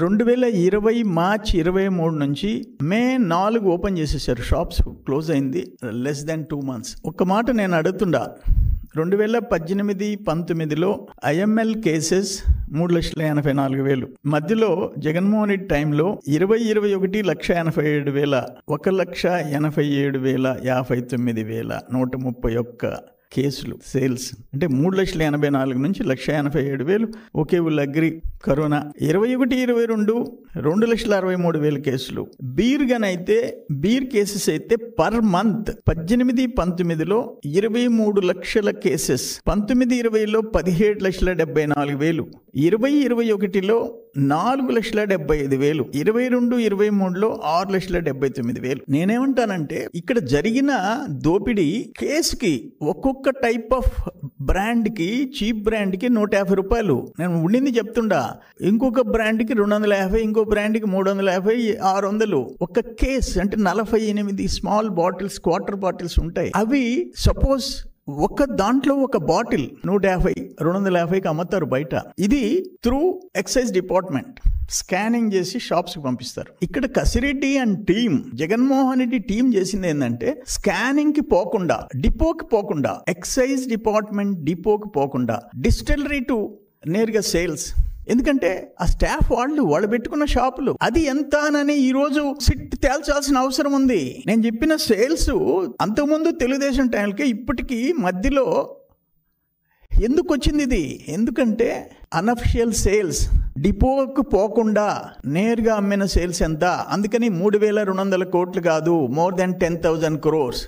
2020 March 23 నుంచి మే 4 open చేసేసారు. Shops close అయింది లెస్ దాన్ 2 months. ఒక్క మాట నేను అడుగుతుండా, 2018-19లో IML కేసెస్ 3,84,000. మధ్యలో జగన్మోహన్ రెడ్డి టైంలో 2021 1,87,000, 1,87,059,131 కేసులు సేల్స్. అంటే 3,84,000 నుంచి 1,87,000. Okay, will agri. కరోనా 21-22 2,63,000 కేసులు. బీర్ కేసెస్ అయితే పర్ మంత్ 18-19లో 23 లక్షల కేసెస్, 19-20లో 17,74,000, 20-21లో 4,75,000, 22-23లో 6,79,000. నేనేమంటానంటే ఇక్కడ జరిగిన దోపిడీ కేసుకి ఒక్కొక్క టైప్ ఆఫ్ బ్రాండ్ కి, చీప్ బ్రాండ్ కి 150 రూపాయలు నేను ఉండింది చెప్తుండా. ఇంకొక బ్రాండ్ కి 250, ఇంకో బ్రాండ్ కి 350, 600. ఒక కేస్ అంటే 48 స్మాల్ బాటిల్స్, క్వార్టర్ బాటిల్స్ ఉంటాయి. అవి సపోజ్ ఒక దాంట్లో ఒక బాటిల్ 150, 250కి అమ్ముతారు బయట. ఇది త్రూ ఎక్సైజ్ డిపార్ట్మెంట్ స్కానింగ్ చేసి షాప్స్ కి పంపిస్తారు. ఇక్కడ Kasireddy and team, Jaganmohan Reddy team చేసింది ఏంటంటే స్కానింగ్ కి పోకుండా, డిపోకి పోకుండా, ఎక్సైజ్ డిపార్ట్మెంట్ డిపోకి పోకుండా డిస్టిలరీ టు నేరుగా సేల్స్. ఎందుకంటే ఆ స్టాఫ్ వాళ్ళు పెట్టుకున్న షాపులు అది ఎంత అని ఈ రోజు సిట్ తేల్చాల్సిన అవసరం ఉంది. నేను చెప్పిన సేల్స్ అంతకుముందు తెలుగుదేశం టైంకి ఇప్పటికీ మధ్యలో ఎందుకు వచ్చింది ఇది? ఎందుకంటే అనఫిషియల్ సేల్స్, డిపోకు పోకుండా నేరుగా అమ్మిన సేల్స్ ఎంత? అందుకని 3,200 కోట్లు కాదు, మోర్ దాన్ 10,000 crores.